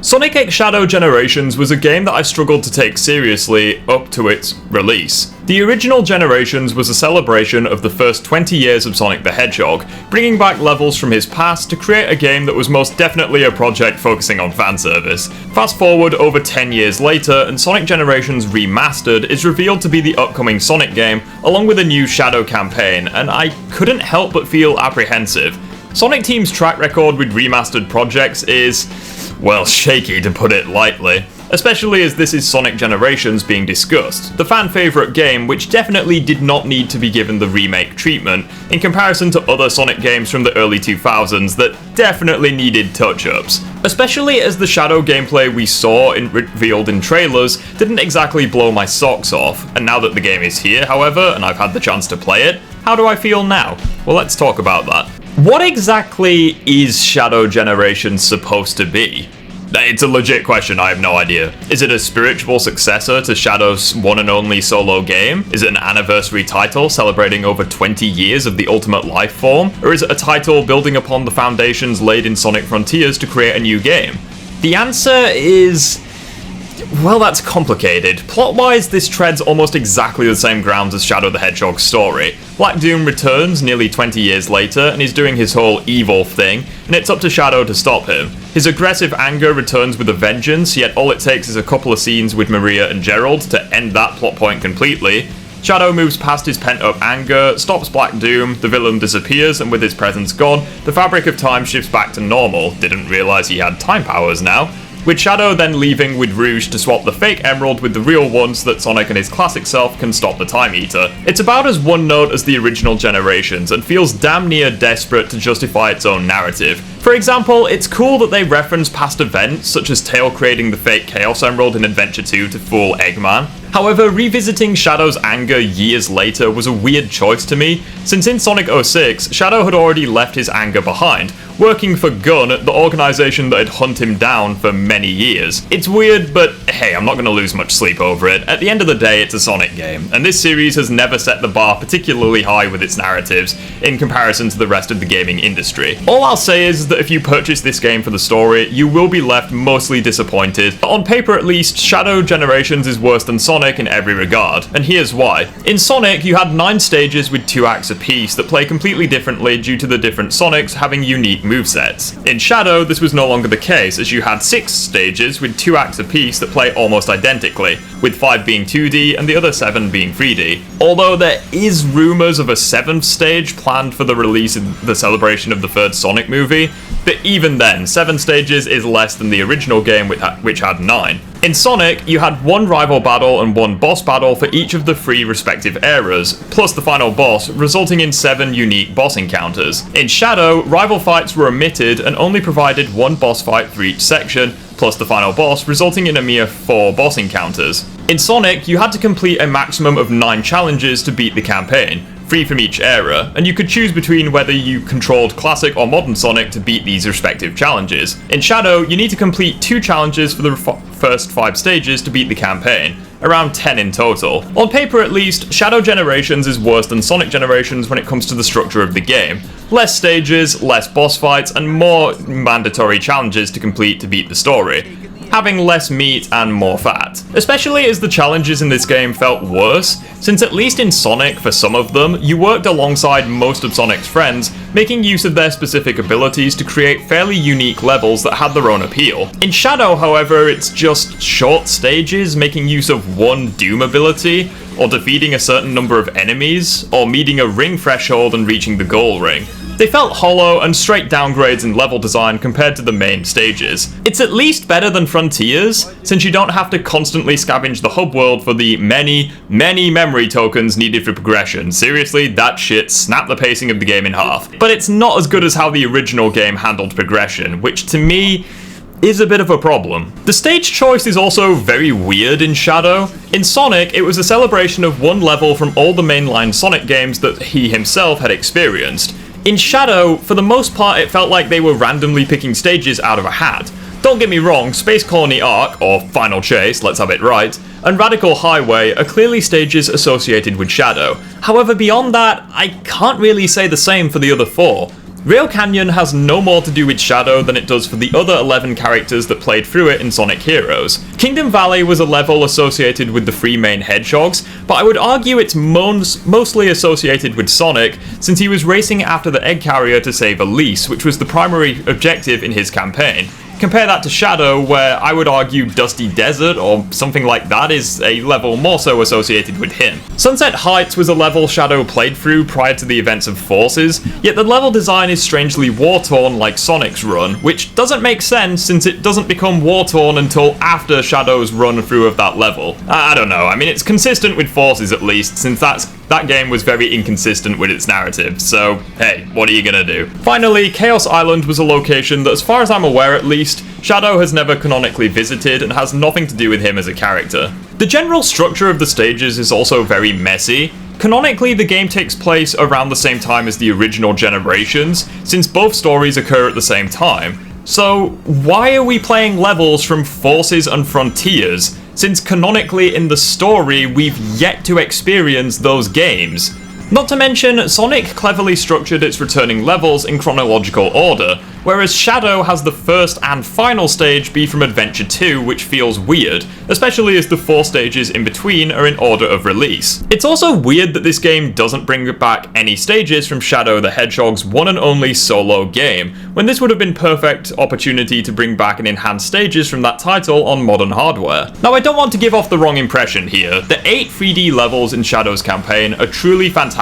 Sonic X Shadow Generations was a game that I struggled to take seriously up to its release. The original Generations was a celebration of the first 20 years of Sonic the Hedgehog, bringing back levels from his past to create a game that was most definitely a project focusing on fanservice. Fast forward over 10 years later, and Sonic Generations Remastered is revealed to be the upcoming Sonic game, along with a new Shadow campaign, and I couldn't help but feel apprehensive. Sonic Team's track record with remastered projects is, well, shaky to put it lightly, especially as this is Sonic Generations being discussed, the fan favourite game which definitely did not need to be given the remake treatment in comparison to other Sonic games from the early 2000s that definitely needed touch-ups. Especially as the Shadow gameplay we saw revealed in trailers didn't exactly blow my socks off, and now that the game is here, however, and I've had the chance to play it, how do I feel now? Well, let's talk about that. What exactly is Shadow Generations supposed to be? It's a legit question, I have no idea. Is it a spiritual successor to Shadow's one and only solo game? Is it an anniversary title celebrating over 20 years of the ultimate life form? Or is it a title building upon the foundations laid in Sonic Frontiers to create a new game? The answer is... well, that's complicated. Plot-wise, this treads almost exactly the same grounds as Shadow the Hedgehog's story. Black Doom returns nearly 20 years later and is doing his whole evil thing, and it's up to Shadow to stop him. His aggressive anger returns with a vengeance, yet all it takes is a couple of scenes with Maria and Gerald to end that plot point completely. Shadow moves past his pent-up anger, stops Black Doom, the villain disappears, and with his presence gone, the fabric of time shifts back to normal. Didn't realise he had time powers now. With Shadow then leaving with Rouge to swap the fake emerald with the real one so that Sonic and his classic self can stop the Time Eater. It's about as one note as the original Generations and feels damn near desperate to justify its own narrative. For example, it's cool that they reference past events, such as Tail creating the fake Chaos Emerald in Adventure 2 to fool Eggman. However, revisiting Shadow's anger years later was a weird choice to me, since in Sonic 06, Shadow had already left his anger behind, working for Gun, the organisation that had hunted him down for many years. It's weird, but hey, I'm not going to lose much sleep over it. At the end of the day, it's a Sonic game, and this series has never set the bar particularly high with its narratives in comparison to the rest of the gaming industry. All I'll say is that if you purchase this game for the story, you will be left mostly disappointed. But on paper at least, Shadow Generations is worse than Sonic in every regard, and here's why. In Sonic, you had 9 stages with 2 acts apiece that play completely differently due to the different Sonics having unique movesets. In Shadow, this was no longer the case, as you had 6 stages with 2 acts apiece that play almost identically, with 5 being 2D and the other 7 being 3D. Although there is rumours of a 7th stage planned for the release in the celebration of the 3rd Sonic movie, but even then, 7 stages is less than the original game which had 9. In Sonic, you had 1 rival battle and 1 boss battle for each of the 3 respective eras, plus the final boss, resulting in 7 unique boss encounters. In Shadow, rival fights were omitted and only provided 1 boss fight for each section, plus the final boss, resulting in a mere 4 boss encounters. In Sonic, you had to complete a maximum of 9 challenges to beat the campaign, 3 from each era, and you could choose between whether you controlled classic or modern Sonic to beat these respective challenges. In Shadow, you need to complete 2 challenges for the first 5 stages to beat the campaign, around 10 in total. On paper at least, Shadow Generations is worse than Sonic Generations when it comes to the structure of the game. Less stages, less boss fights, and more mandatory challenges to complete to beat the story, having less meat and more fat. Especially as the challenges in this game felt worse, since at least in Sonic, for some of them, you worked alongside most of Sonic's friends, making use of their specific abilities to create fairly unique levels that had their own appeal. In Shadow, however, it's just short stages, making use of 1 Doom ability, or defeating a certain number of enemies, or meeting a ring threshold and reaching the goal ring. They felt hollow and straight downgrades in level design compared to the main stages. It's at least better than Frontiers, since you don't have to constantly scavenge the hub world for the many memory tokens needed for progression. Seriously, that shit snapped the pacing of the game in half. But it's not as good as how the original game handled progression, which to me is a bit of a problem. The stage choice is also very weird in Shadow. In Sonic, it was a celebration of 1 level from all the mainline Sonic games that he himself had experienced. In Shadow, for the most part, it felt like they were randomly picking stages out of a hat. Don't get me wrong, Space Colony Arc, or Final Chase, let's have it right, and Radical Highway are clearly stages associated with Shadow. However, beyond that, I can't really say the same for the other 4. Rail Canyon has no more to do with Shadow than it does for the other 11 characters that played through it in Sonic Heroes. Kingdom Valley was a level associated with the 3 main hedgehogs, but I would argue it's mostly associated with Sonic, since he was racing after the egg carrier to save Elise, which was the primary objective in his campaign. Compare that to Shadow, where I would argue Dusty Desert or something like that is a level more so associated with him. Sunset Heights was a level Shadow played through prior to the events of Forces, yet the level design is strangely war-torn like Sonic's run, which doesn't make sense since it doesn't become war-torn until after Shadow's run through of that level. I don't know, I mean it's consistent with Forces at least, since that game was very inconsistent with its narrative, so hey, what are you gonna do? Finally, Chaos Island was a location that, as far as I'm aware at least, Shadow has never canonically visited and has nothing to do with him as a character. The general structure of the stages is also very messy. Canonically, the game takes place around the same time as the original Generations, since both stories occur at the same time. So why are we playing levels from Forces and Frontiers, since canonically in the story we've yet to experience those games? Not to mention, Sonic cleverly structured its returning levels in chronological order, whereas Shadow has the first and final stage be from Adventure 2, which feels weird, especially as the 4 stages in between are in order of release. It's also weird that this game doesn't bring back any stages from Shadow the Hedgehog's one and only solo game, when this would have been perfect opportunity to bring back and enhance stages from that title on modern hardware. Now, I don't want to give off the wrong impression here. The 8 3D levels in Shadow's campaign are truly fantastic,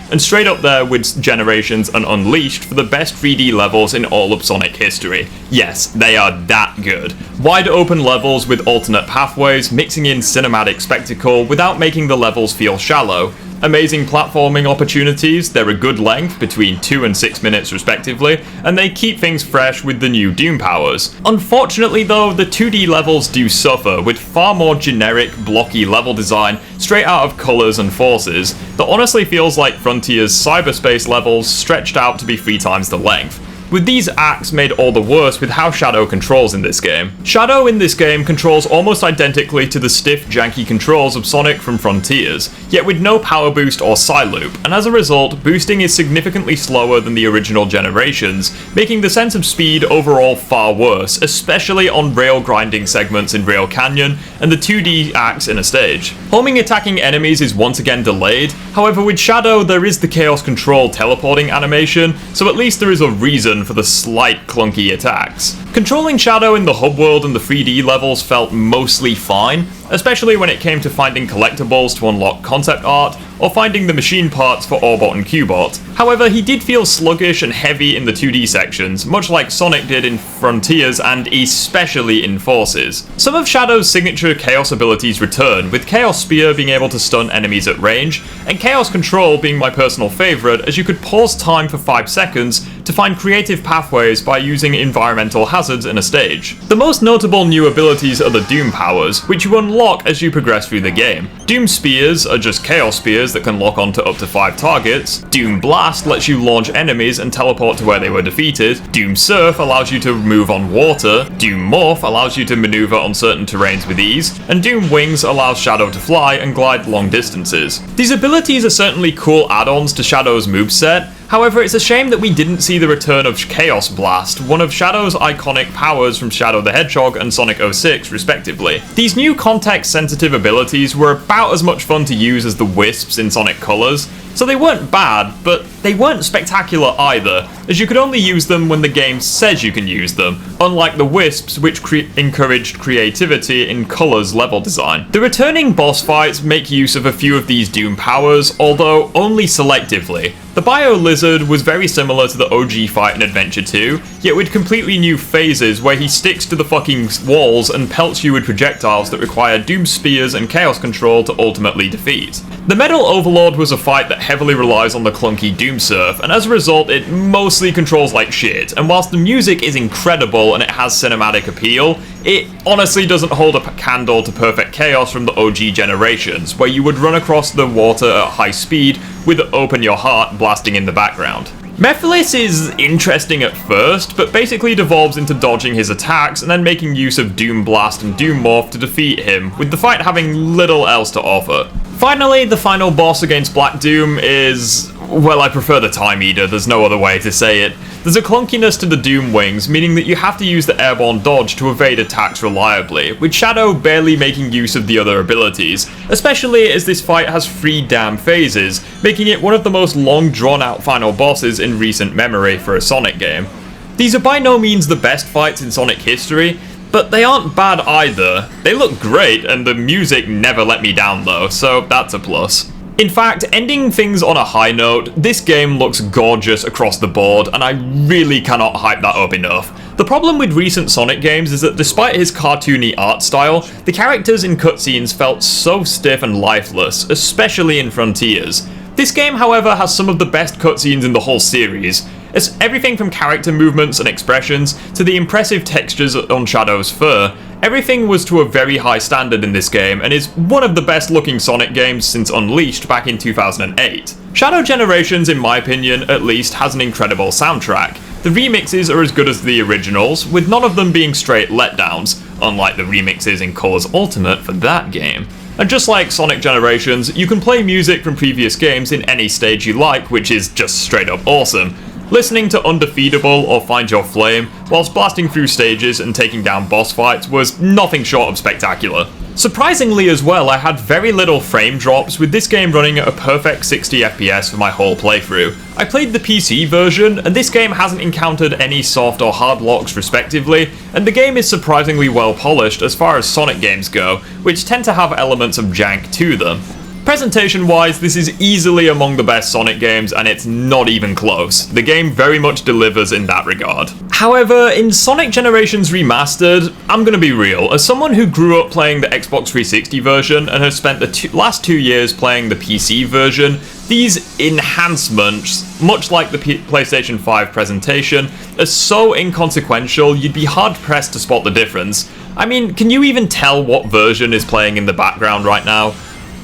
and straight up there with Generations and Unleashed for the best 3D levels in all of Sonic history. Yes, they are that good. Wide open levels with alternate pathways, mixing in cinematic spectacle without making the levels feel shallow. Amazing platforming opportunities, they're a good length, between 2 and 6 minutes respectively, and they keep things fresh with the new Doom powers. Unfortunately though, the 2D levels do suffer, with far more generic, blocky level design straight out of Colors and Forces, that honestly feels like Frontier's cyberspace levels stretched out to be 3 times the length. With these acts made all the worse with how Shadow controls in this game. Shadow in this game controls almost identically to the stiff, janky controls of Sonic from Frontiers, yet with no power boost or side loop, and as a result, boosting is significantly slower than the original Generations, making the sense of speed overall far worse, especially on rail grinding segments in Rail Canyon and the 2D acts in a stage. Homing attacking enemies is once again delayed, however with Shadow there is the Chaos Control teleporting animation, so at least there is a reason for the slight clunky attacks. Controlling Shadow in the hub world and the 3D levels felt mostly fine, especially when it came to finding collectibles to unlock concept art, or finding the machine parts for Orbot and Cubot. However, he did feel sluggish and heavy in the 2D sections, much like Sonic did in Frontiers and especially in Forces. Some of Shadow's signature Chaos abilities return, with Chaos Spear being able to stun enemies at range, and Chaos Control being my personal favourite, as you could pause time for 5 seconds to find creative pathways by using environmental hazards in a stage. The most notable new abilities are the Doom powers, which you unlock as you progress through the game. Doom Spears are just Chaos Spears that can lock onto up to 5 targets. Doom Blast lets you launch enemies and teleport to where they were defeated. Doom Surf allows you to move on water. Doom Morph allows you to maneuver on certain terrains with ease. And Doom Wings allows Shadow to fly and glide long distances. These abilities are certainly cool add-ons to Shadow's moveset. However, it's a shame that we didn't see the return of Chaos Blast, one of Shadow's iconic powers from Shadow the Hedgehog and Sonic 06 respectively. These new context-sensitive abilities were about as much fun to use as the Wisps in Sonic Colors, so they weren't bad, but they weren't spectacular either, as you could only use them when the game says you can use them, unlike the Wisps, which encouraged creativity in Colors level design. The returning boss fights make use of a few of these Doom powers, although only selectively. The Bio Lizard was very similar to the OG fight in Adventure 2, yet with completely new phases where he sticks to the fucking walls and pelts you with projectiles that require Doom Spears and Chaos Control to ultimately defeat. The Metal Overlord was a fight that heavily relies on the clunky Doom Surf, and as a result it mostly controls like shit, and whilst the music is incredible and it has cinematic appeal, it honestly doesn't hold a candle to Perfect Chaos from the OG Generations, where you would run across the water at high speed with Open Your Heart blasting in the background. Mephiles is interesting at first, but basically devolves into dodging his attacks and then making use of Doom Blast and Doom Morph to defeat him, with the fight having little else to offer. Finally, the final boss against Black Doom is, Well, I prefer the Time Eater, there's no other way to say it. There's a clunkiness to the Doom Wings, meaning that you have to use the airborne dodge to evade attacks reliably, with Shadow barely making use of the other abilities, especially as this fight has 3 damn phases, making it one of the most long drawn out final bosses in recent memory for a Sonic game. These are by no means the best fights in Sonic history, but they aren't bad either. They look great, and the music never let me down though, so that's a plus. In fact, ending things on a high note, this game looks gorgeous across the board, and I really cannot hype that up enough. The problem with recent Sonic games is that despite his cartoony art style, the characters in cutscenes felt so stiff and lifeless, especially in Frontiers. This game, however, has some of the best cutscenes in the whole series. It's everything from character movements and expressions to the impressive textures on Shadow's fur. Everything was to a very high standard in this game and is one of the best looking Sonic games since Unleashed back in 2008. Shadow Generations, in my opinion at least, has an incredible soundtrack. The remixes are as good as the originals, with none of them being straight letdowns, unlike the remixes in Color's Ultimate for that game. And just like Sonic Generations, you can play music from previous games in any stage you like, which is just straight up awesome. Listening to Undefeatable or Find Your Flame whilst blasting through stages and taking down boss fights was nothing short of spectacular. Surprisingly as well, I had very little frame drops, with this game running at a perfect 60 FPS for my whole playthrough. I played the PC version, and this game hasn't encountered any soft or hard locks respectively, and the game is surprisingly well polished as far as Sonic games go, which tend to have elements of jank to them. Presentation-wise, this is easily among the best Sonic games, and it's not even close. The game very much delivers in that regard. However, in Sonic Generations Remastered, I'm gonna be real, as someone who grew up playing the Xbox 360 version and has spent the last 2 years playing the PC version, these enhancements, much like the PlayStation 5 presentation, are so inconsequential you'd be hard-pressed to spot the difference. I mean, can you even tell what version is playing in the background right now?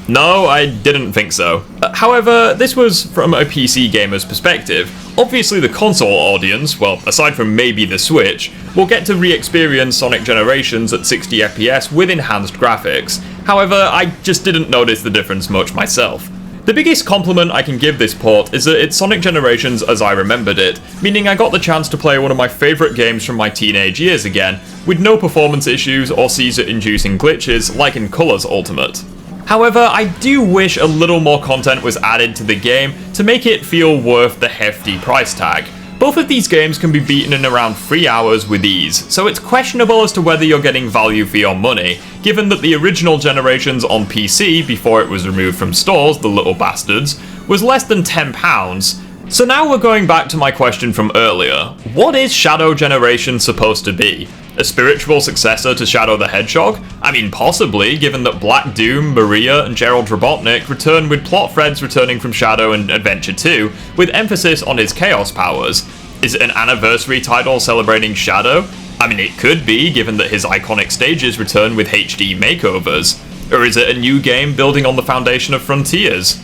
No, I didn't think so. However, this was from a PC gamer's perspective. Obviously the console audience, well, aside from maybe the Switch, will get to re-experience Sonic Generations at 60 FPS with enhanced graphics. However, I just didn't notice the difference much myself. The biggest compliment I can give this port is that it's Sonic Generations as I remembered it, meaning I got the chance to play one of my favourite games from my teenage years again, with no performance issues or seizure-inducing glitches like in Color's Ultimate. However, I do wish a little more content was added to the game to make it feel worth the hefty price tag. Both of these games can be beaten in around 3 hours with ease, so it's questionable as to whether you're getting value for your money, given that the original Generations on PC, before it was removed from stores, the little bastards, was less than £10. So now we're going back to my question from earlier. What is Shadow Generation supposed to be? A spiritual successor to Shadow the Hedgehog? I mean, possibly, given that Black Doom, Maria, and Gerald Robotnik return with plot threads returning from Shadow and Adventure 2, with emphasis on his Chaos powers. Is it an anniversary title celebrating Shadow? I mean, it could be, given that his iconic stages return with HD makeovers. Or is it a new game building on the foundation of Frontiers?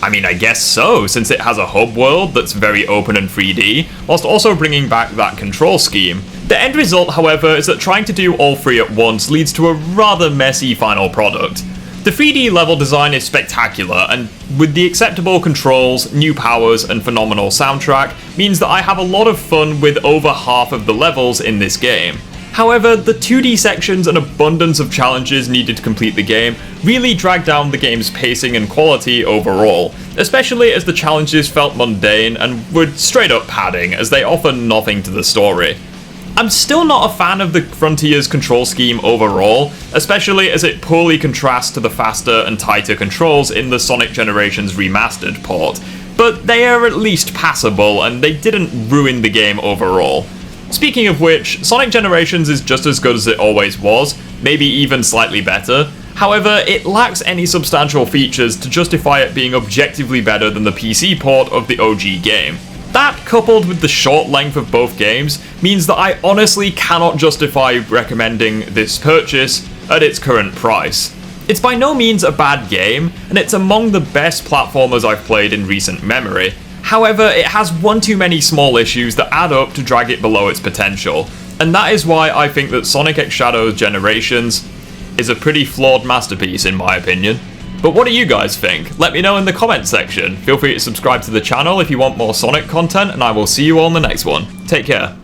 I mean, I guess so, since it has a hub world that's very open and 3D, whilst also bringing back that control scheme. The end result, however, is that trying to do all 3 at once leads to a rather messy final product. The 3D level design is spectacular, and with the acceptable controls, new powers, and phenomenal soundtrack, means that I have a lot of fun with over half of the levels in this game. However, the 2D sections and abundance of challenges needed to complete the game really dragged down the game's pacing and quality overall, especially as the challenges felt mundane and were straight up padding, as they offer nothing to the story. I'm still not a fan of the Frontiers control scheme overall, especially as it poorly contrasts to the faster and tighter controls in the Sonic Generations Remastered port, but they are at least passable and they didn't ruin the game overall. Speaking of which, Sonic Generations is just as good as it always was, maybe even slightly better. However, it lacks any substantial features to justify it being objectively better than the PC port of the OG game. That, coupled with the short length of both games, means that I honestly cannot justify recommending this purchase at its current price. It's by no means a bad game, and it's among the best platformers I've played in recent memory. However, it has one too many small issues that add up to drag it below its potential, and that is why I think that Sonic X Shadow Generations is a pretty flawed masterpiece in my opinion. But what do you guys think? Let me know in the comment section. Feel free to subscribe to the channel if you want more Sonic content, and I will see you all in the next one. Take care.